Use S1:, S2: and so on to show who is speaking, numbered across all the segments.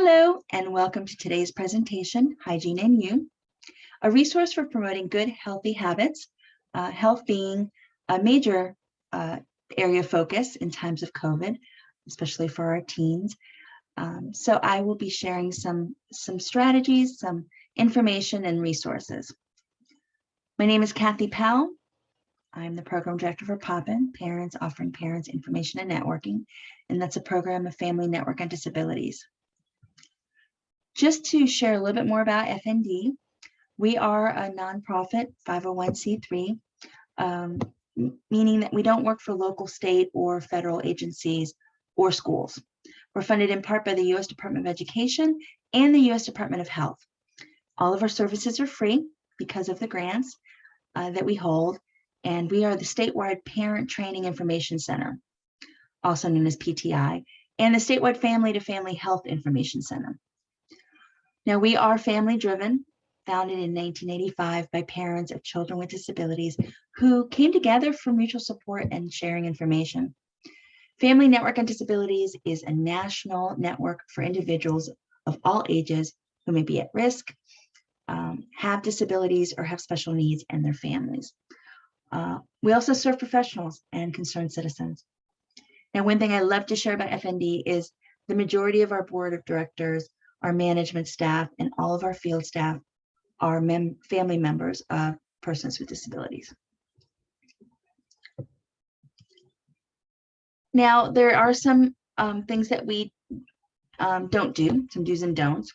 S1: Hello, and welcome to today's presentation, Hygiene You, a resource for promoting good, healthy habits, health being a major area of focus in times of COVID, especially for our teens. So I will be sharing some strategies, some information, and resources. My name is Kathy Powell. I'm the program director for POPIN, Parents Offering Parents Information and Networking, and that's a program of Family Network on Disabilities. Just to share a little bit more about FND, we are a nonprofit 501c3, meaning that we don't work for local, state, or federal agencies or schools. We're funded in part by the U.S. Department of Education and the U.S. Department of Health. All of our services are free because of the grants that we hold, and we are the statewide Parent Training Information Center, also known as PTI, and the statewide Family to Family Health Information Center. Now, we are family-driven, founded in 1985 by parents of children with disabilities who came together for mutual support and sharing information. Family Network on Disabilities is a national network for individuals of all ages who may be at risk, have disabilities, or have special needs, and their families. We also serve professionals and concerned citizens. Now, one thing I love to share about FND is the majority of our board of directors, our management staff, and all of our field staff are family members of persons with disabilities. Now, there are some things that we don't do, some do's and don'ts.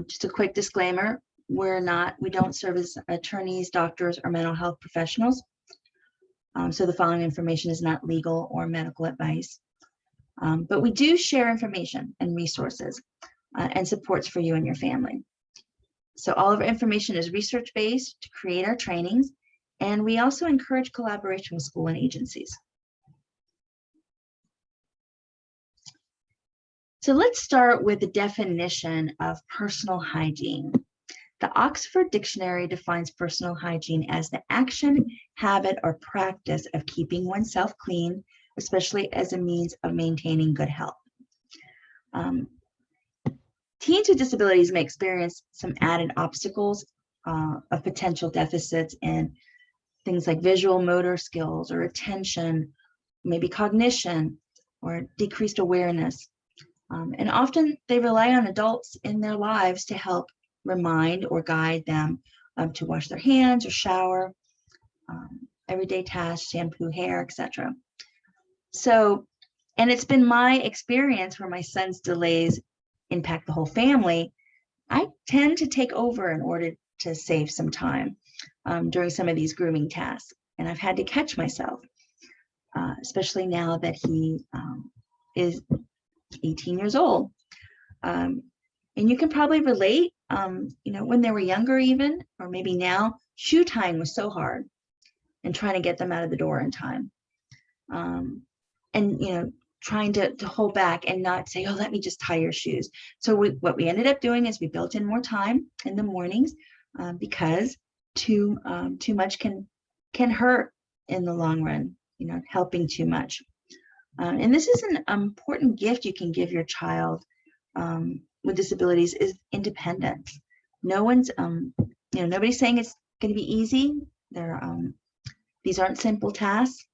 S1: Just a quick disclaimer, we don't serve as attorneys, doctors, or mental health professionals. So the following information is not legal or medical advice. But we do share information and resources and supports for you and your family. So all of our information is research-based to create our trainings, and we also encourage collaboration with school and agencies. So let's start with the definition of personal hygiene. The Oxford Dictionary defines personal hygiene as the action, habit, or practice of keeping oneself clean, especially as a means of maintaining good health. Teens with disabilities may experience some added obstacles of potential deficits in things like visual motor skills or attention, maybe cognition or decreased awareness. And often they rely on adults in their lives to help remind or guide them to wash their hands or shower, everyday tasks, shampoo, hair, etc. So, and it's been my experience where my son's delays impact the whole family, I tend to take over in order to save some time during some of these grooming tasks. And I've had to catch myself, especially now that he is 18 years old. And you can probably relate, when they were younger even, or maybe now, shoe tying was so hard and trying to get them out of the door in time. And, trying to hold back and not say, oh, let me just tie your shoes. So what we ended up doing is we built in more time in the mornings because too much can hurt in the long run, helping too much. And this is an important gift you can give your child with disabilities is independence. No one's, nobody's saying it's going to be easy. These aren't simple tasks.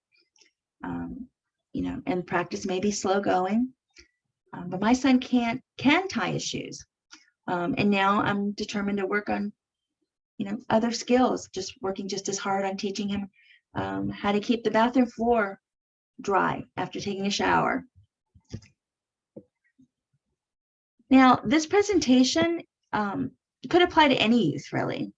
S1: And practice may be slow going, but my son can tie his shoes. And now I'm determined to work on, other skills, just working just as hard on teaching him how to keep the bathroom floor dry after taking a shower. Now, this presentation could apply to any youth, really.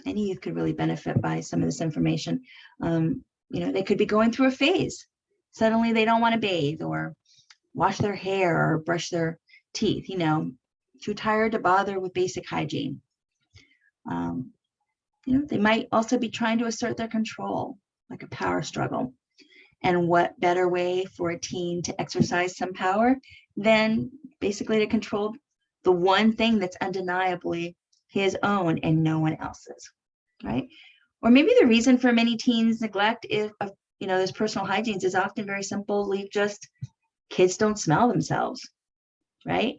S1: Any youth could really benefit by some of this information. They could be going through a phase. Suddenly they don't want to bathe or wash their hair or brush their teeth, too tired to bother with basic hygiene. They might also be trying to assert their control, like a power struggle. And what better way for a teen to exercise some power than basically to control the one thing that's undeniably his own and no one else's, right? Or maybe the reason for many teens' neglect of those personal hygienes is often very simply just kids don't smell themselves, right?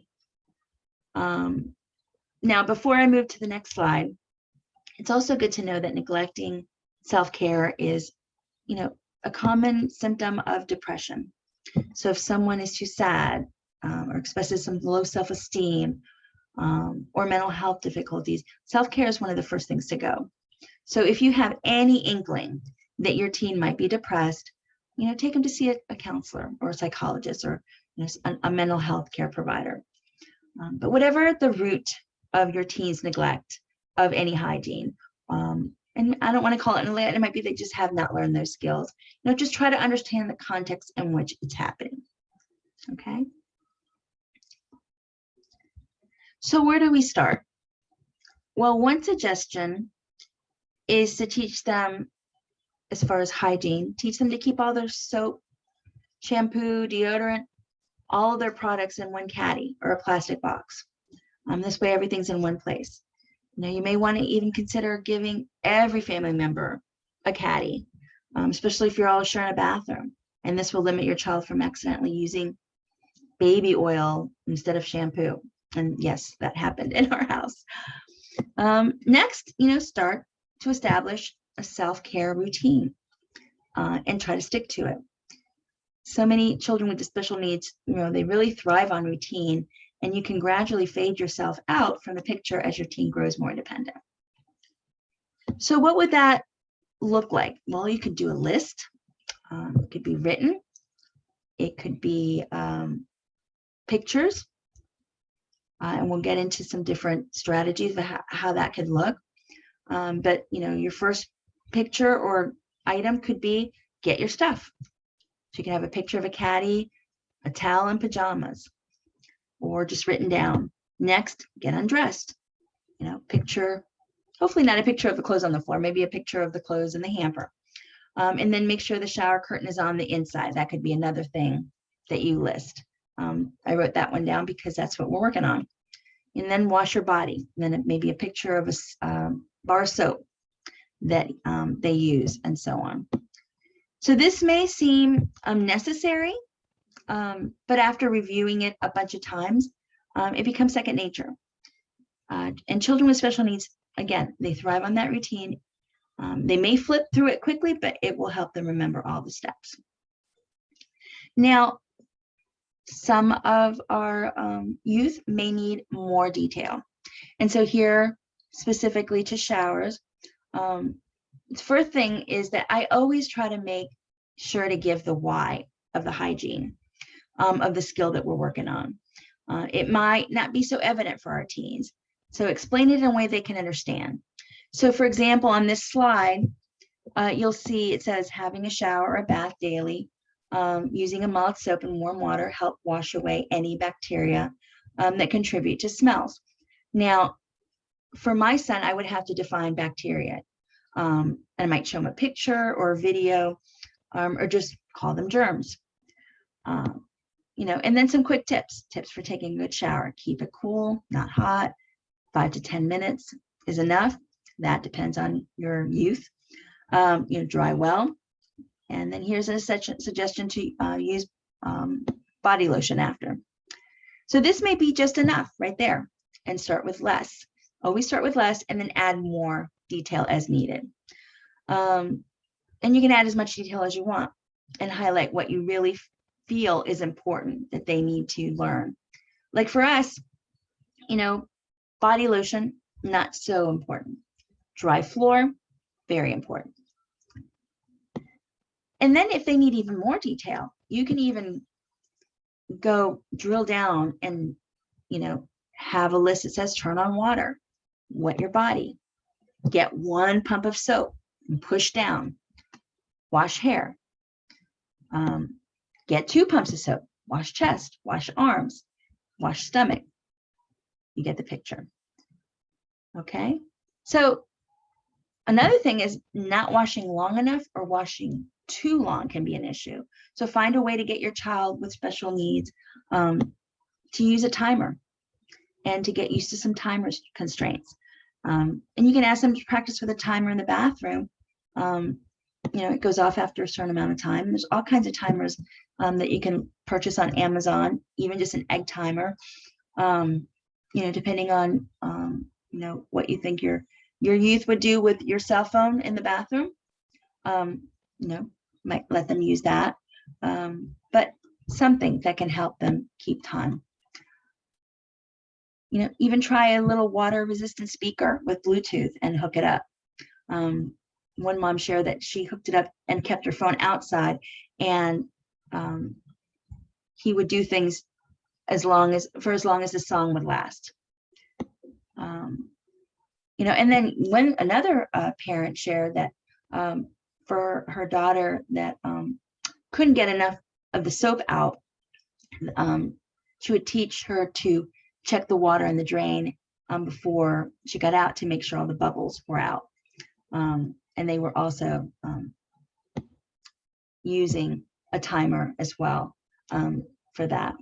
S1: Now, before I move to the next slide, it's also good to know that neglecting self-care is, a common symptom of depression. So if someone is too sad or expresses some low self-esteem or mental health difficulties, self-care is one of the first things to go. So if you have any inkling that your teen might be depressed, take them to see a counselor or a psychologist or a mental health care provider. But whatever the root of your teen's neglect of any hygiene, and I don't want to call it neglect, it might be they just have not learned those skills. Just try to understand the context in which it's happening. Okay. So where do we start? Well, one suggestion is to teach them, as far as hygiene, teach them to keep all their soap, shampoo, deodorant, all of their products in one caddy or a plastic box. This way everything's in one place. You may want to even consider giving every family member a caddy, especially if you're all sharing a bathroom. And this will limit your child from accidentally using baby oil instead of shampoo. And yes, that happened in our house. Next, start to establish a self-care routine and try to stick to it. So many children with special needs, they really thrive on routine, and you can gradually fade yourself out from the picture as your teen grows more independent. So what would that look like? Well, you could do a list. It could be written. It could be pictures. And we'll get into some different strategies of how that could look. But, your first picture or item could be get your stuff. So you can have a picture of a caddy, a towel, and pajamas, or just written down. Next, get undressed. Picture, hopefully not a picture of the clothes on the floor, maybe a picture of the clothes in the hamper. And then make sure the shower curtain is on the inside. That could be another thing that you list. I wrote that one down because that's what we're working on. And then wash your body. And then maybe a picture of a bar of soap that they use, and so on. So this may seem unnecessary, but after reviewing it a bunch of times, it becomes second nature. And children with special needs, again, they thrive on that routine. They may flip through it quickly, but it will help them remember all the steps. Now, some of our youth may need more detail. And so here, specifically to showers, the first thing is that I always try to make sure to give the why of the hygiene of the skill that we're working on. It might not be so evident for our teens, so explain it in a way they can understand. So for example, on this slide, you'll see it says having a shower or a bath daily, using a mild soap and warm water help wash away any bacteria that contribute to smells. Now, for my son, I would have to define bacteria. And I might show him a picture or a video, or just call them germs. And then some quick tips for taking a good shower. Keep it cool, not hot. 5 to 10 minutes is enough. That depends on your youth. Dry well. And then here's a suggestion to use body lotion after. So this may be just enough right there, and start with less. Always start with less and then add more detail as needed. And you can add as much detail as you want and highlight what you really feel is important that they need to learn. Like for us, body lotion, not so important. Dry floor, very important. And then if they need even more detail, you can even go drill down and, have a list that says turn on water, wet your body, get 1 pump of soap and push down, wash hair, get 2 pumps of soap, wash chest, wash arms, wash stomach. You get the picture. Okay. So another thing is not washing long enough or washing too long can be an issue. So find a way to get your child with special needs to use a timer and to get used to some timer constraints. And you can ask them to practice with a timer in the bathroom. It goes off after a certain amount of time. There's all kinds of timers that you can purchase on Amazon, even just an egg timer. depending on, what you think your youth would do with your cell phone in the bathroom, might let them use that. But something that can help them keep time. Even try a little water resistant speaker with Bluetooth and hook it up. One mom shared that she hooked it up and kept her phone outside, and he would do things for as long as the song would last. And then when another parent shared that for her daughter that couldn't get enough of the soap out, she would teach her to check the water in the drain before she got out to make sure all the bubbles were out. And they were also using a timer as well for that.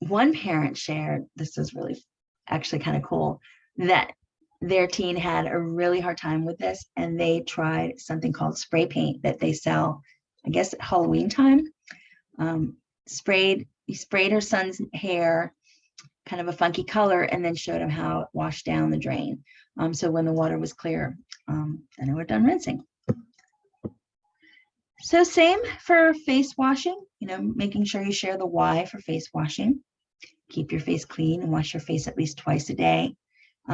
S1: One parent shared, this is really actually kind of cool, that their teen had a really hard time with this, and they tried something called spray paint that they sell, I guess, at Halloween time. He sprayed her son's hair kind of a funky color, and then showed him how it washed down the drain. So when the water was clear, then they were done rinsing. So same for face washing, making sure you share the why for face washing. Keep your face clean and wash your face at least twice a day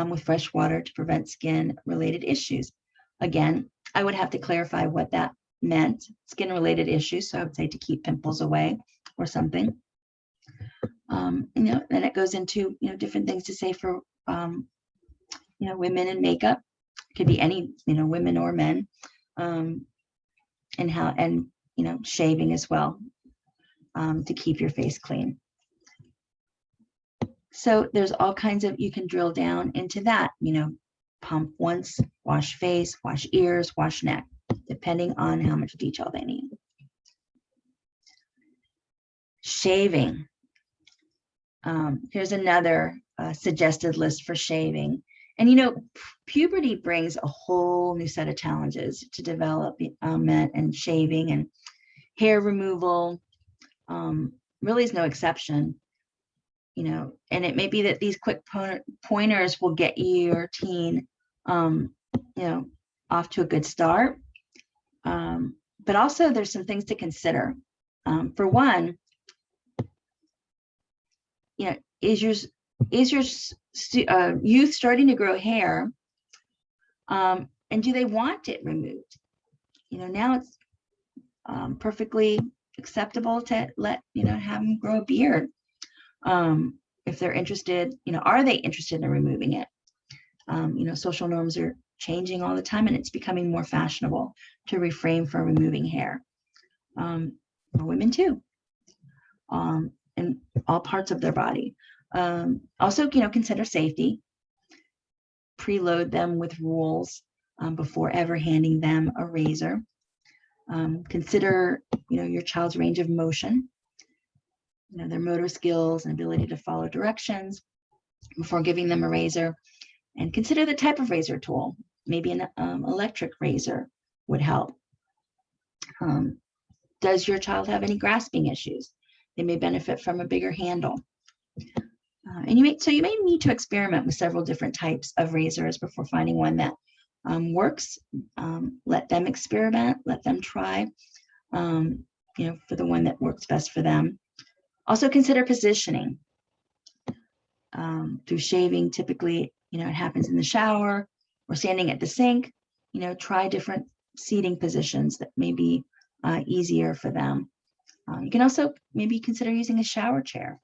S1: with fresh water to prevent skin-related issues. Again, I would have to clarify what that meant, skin-related issues. So I would say to keep pimples away or something. Then it goes into, different things to say for, women in makeup. It could be any, women or men. And shaving as well to keep your face clean. So there's all kinds of, you can drill down into that, pump once, wash face, wash ears, wash neck, depending on how much detail they need. Shaving. Here's another suggested list for shaving. And puberty brings a whole new set of challenges to development and shaving, and hair removal really is no exception. And it may be that these quick pointers will get your teen, off to a good start. But also there's some things to consider. For one, is your youth starting to grow hair? And do they want it removed? Now it's perfectly acceptable to let, have them grow a beard. If they're interested, are they interested in removing it? Social norms are changing all the time, and it's becoming more fashionable to refrain from removing hair. For women too, in all parts of their body. Also, consider safety. Preload them with rules before ever handing them a razor. Consider, your child's range of motion, their motor skills and ability to follow directions before giving them a razor. And consider the type of razor tool. Maybe an electric razor would help. Does your child have any grasping issues? They may benefit from a bigger handle. And you may need to experiment with several different types of razors before finding one that works. Let them experiment, let them try, for the one that works best for them. Also consider positioning. Through shaving, typically, it happens in the shower or standing at the sink. Try different seating positions that may be easier for them. You can also maybe consider using a shower chair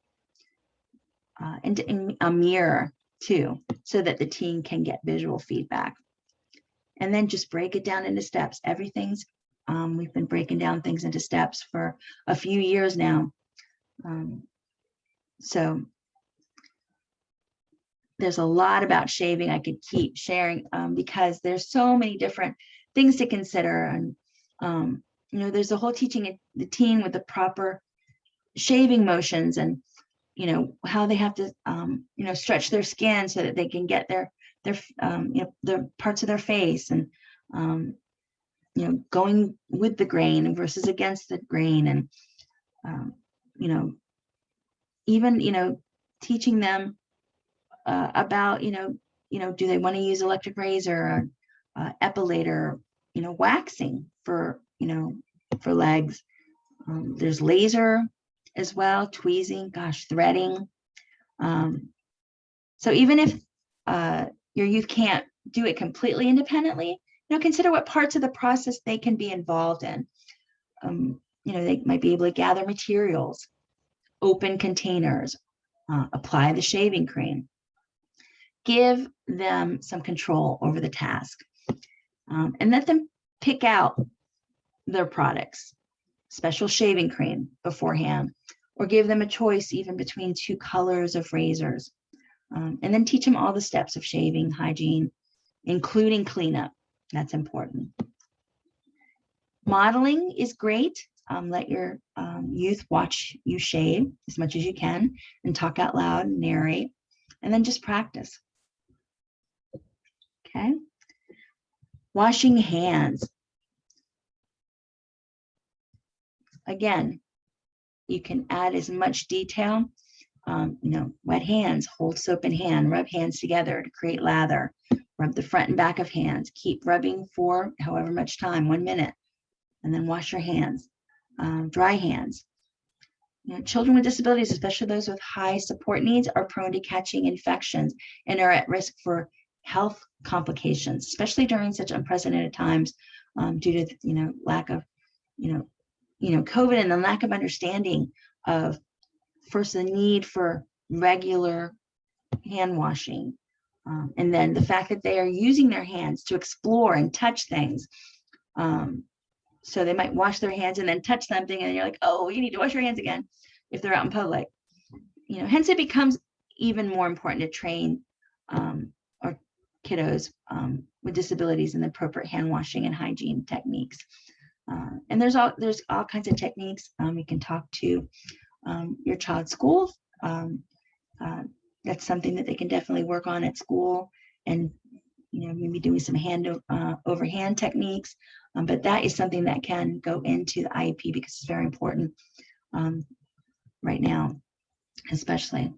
S1: and a mirror too, so that the teen can get visual feedback. And then just break it down into steps. Everything's, we've been breaking down things into steps for a few years now. So there's a lot about shaving I could keep sharing because there's so many different things to consider. And, there's a whole teaching the teen with the proper shaving motions and, how they have to, stretch their skin so that they can get their parts of their face, and, going with the grain versus against the grain, and, even, teaching them about, do they want to use electric razor or epilator, waxing for, for legs. There's laser as well, tweezing, gosh, threading. So even if your youth can't do it completely independently, consider what parts of the process they can be involved in. They might be able to gather materials, open containers, apply the shaving cream. Give them some control over the task, and let them pick out their products, special shaving cream beforehand, or give them a choice even between 2 colors of razors. And then teach them all the steps of shaving, hygiene, including cleanup. That's important. Modeling is great. Let your youth watch you shave as much as you can and talk out loud and narrate, and then just practice. Okay. Washing hands. Again, you can add as much detail. Wet hands, hold soap in hand, rub hands together to create lather, rub the front and back of hands, keep rubbing for however much time, 1 minute, and then wash your hands. Dry hands. Children with disabilities, especially those with high support needs, are prone to catching infections and are at risk for health complications, especially during such unprecedented times, due to lack of COVID, and the lack of understanding of first the need for regular hand washing, and then the fact that they are using their hands to explore and touch things. So they might wash their hands and then touch something, and you're like, oh, you need to wash your hands again if they're out in public. Hence it becomes even more important to train our kiddos with disabilities in the appropriate hand washing and hygiene techniques. And there's all kinds of techniques. You can talk to your child's school. That's something that they can definitely work on at school, and maybe doing some hand over hand techniques. But that is something that can go into the IEP because it's very important right now, especially.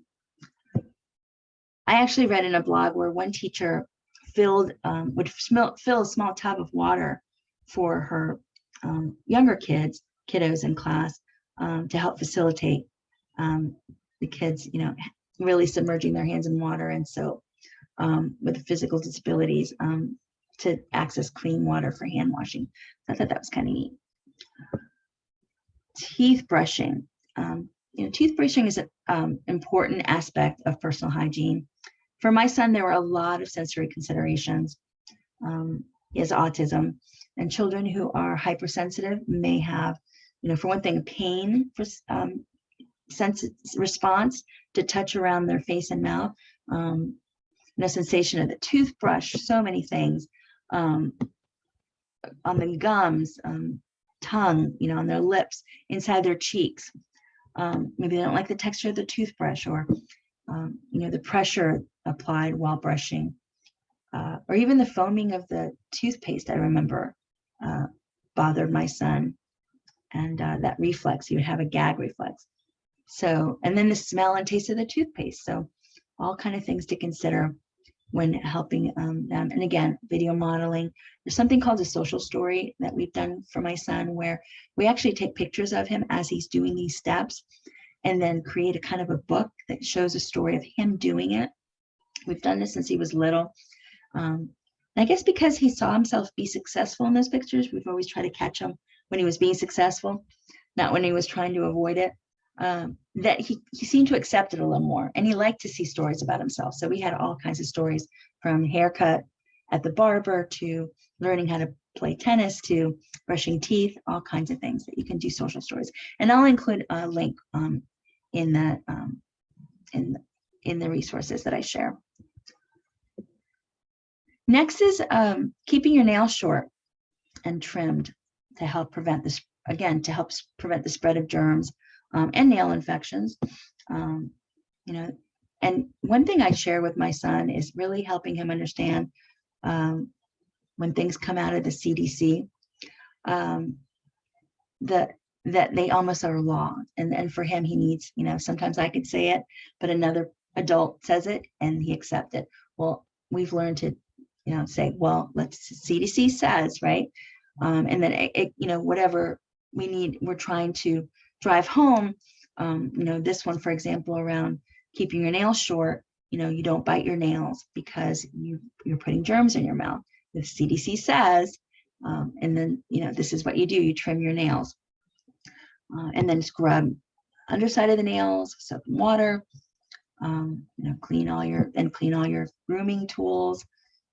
S1: I actually read in a blog where one teacher would fill a small tub of water for her younger kiddos in class, to help facilitate the kids, really submerging their hands in water and soap with physical disabilities, to access clean water for hand washing. So I thought that was kind of neat. Teeth brushing. Teeth brushing is an important aspect of personal hygiene. For my son, there were a lot of sensory considerations. He has autism, and children who are hypersensitive may have, for one thing, pain for response to touch around their face and mouth, sensation of the toothbrush, so many things, on the gums, tongue, on their lips, inside their cheeks. Maybe they don't like the texture of the toothbrush, or the pressure applied while brushing, or even the foaming of the toothpaste. I remember bothered my son, and that reflex, he would have a gag reflex. So, and then the smell and taste of the toothpaste. So all kind of things to consider when helping them. And again, video modeling. There's something called a social story that we've done for my son, where we actually take pictures of him as he's doing these steps, and then create a kind of a book that shows a story of him doing it. We've done this since he was little. I guess because he saw himself be successful in those pictures, we've always tried to catch him when he was being successful, not when he was trying to avoid it. That he seemed to accept it a little more, and he liked to see stories about himself. So we had all kinds of stories, from haircut at the barber to learning how to play tennis to brushing teeth, all kinds of things that you can do social stories. And I'll include a link in the resources that I share. Next is keeping your nails short and trimmed to help prevent this, again, to help prevent the spread of germs and nail infections. And one thing I share with my son is really helping him understand when things come out of the CDC, that they almost are law. And for him, he needs, sometimes I could say it, but another adult says it and he accepts it. Well, we've learned to, say, well, CDC says, right? And then whatever we need, we're trying to drive home. This one, for example, around keeping your nails short, you don't bite your nails because you're putting germs in your mouth. The CDC says, and then, this is what you do, you trim your nails. And then scrub underside of the nails, soap and water, clean all your grooming tools.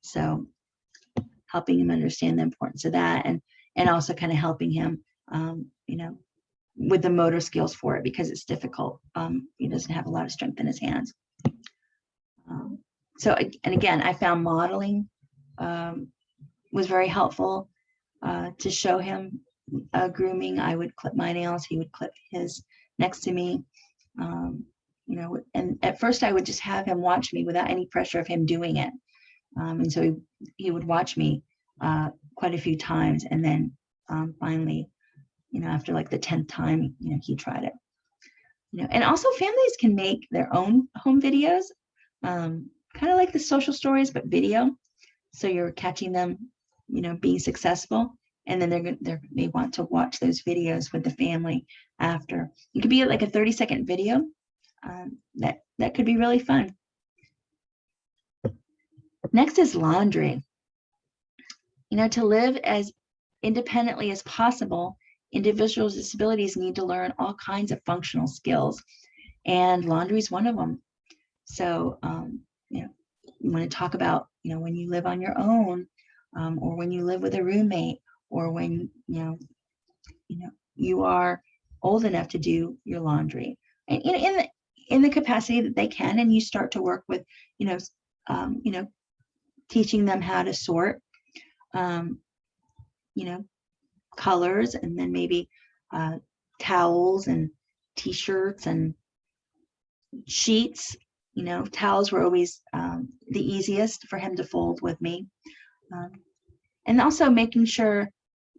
S1: So helping him understand the importance of that, and also kind of helping him, with the motor skills for it, because it's difficult. He doesn't have a lot of strength in his hands. And again, I found modeling was very helpful to show him grooming. I would clip my nails, he would clip his next to me. And at first I would just have him watch me without any pressure of him doing it. And so he would watch me quite a few times, and then finally, after like the 10th time, he tried it. And also families can make their own home videos, kind of like the social stories, but video. So you're catching them, being successful, and then they want to watch those videos with the family after. It could be like a 30-second video. That could be really fun. Next is laundry. To live as independently as possible, individuals with disabilities need to learn all kinds of functional skills, and laundry is one of them. So, you want to talk about, when you live on your own, or when you live with a roommate, or when, you are old enough to do your laundry, and in the capacity that they can, and you start to work with, teaching them how to sort, colors, and then maybe towels and t-shirts and sheets. Towels were always the easiest for him to fold with me. And also making sure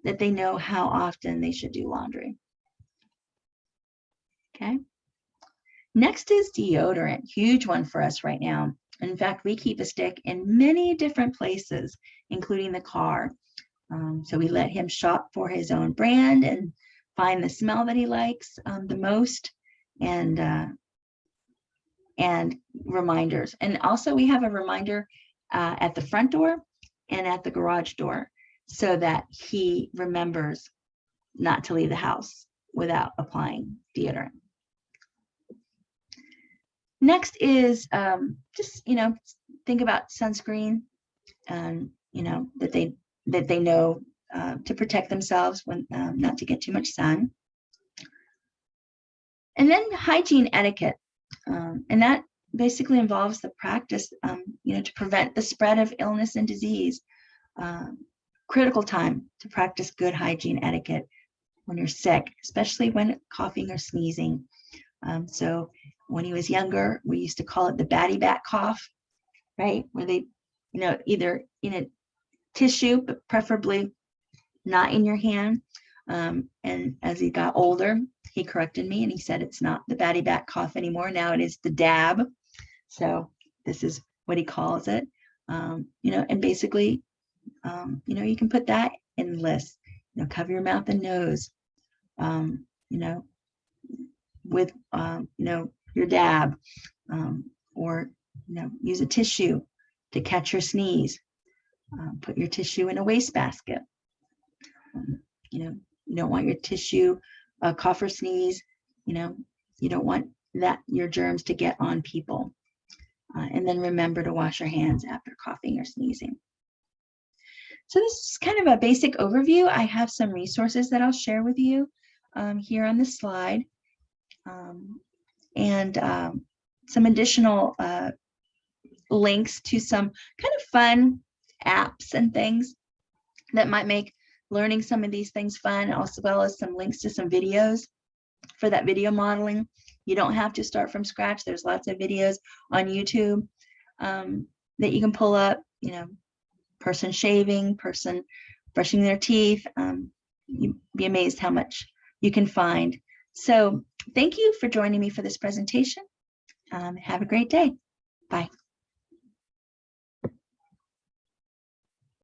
S1: that they know how often they should do laundry. Okay. Next is deodorant, huge one for us right now. In fact, we keep a stick in many different places, including the car. So we let him shop for his own brand and find the smell that he likes the most, and reminders. And also we have a reminder at the front door and at the garage door, so that he remembers not to leave the house without applying deodorant. Next is just, think about sunscreen, and, that they know to protect themselves when not to get too much sun. And then hygiene etiquette, and that basically involves the practice, to prevent the spread of illness and disease. Critical time to practice good hygiene etiquette when you're sick, especially when coughing or sneezing. So when he was younger, we used to call it the batty back cough, right? Where they, either in a tissue, but preferably not in your hand. And as he got older, he corrected me and he said it's not the batty back cough anymore. Now it is the dab. So this is what he calls it. And basically, you can put that in the list. Cover your mouth and nose, with your dab, or use a tissue to catch your sneeze. Put your tissue in a wastebasket. You don't want your tissue, cough or sneeze. You don't want your germs to get on people. And then remember to wash your hands after coughing or sneezing. So this is kind of a basic overview. I have some resources that I'll share with you here on this slide, and some additional links to some kind of fun apps and things that might make learning some of these things fun, as well as some links to some videos for that video modeling. You don't have to start from scratch. There's lots of videos on YouTube that you can pull up, person shaving, person brushing their teeth. You'd be amazed how much you can find. So thank you for joining me for this presentation. Have a great day. Bye.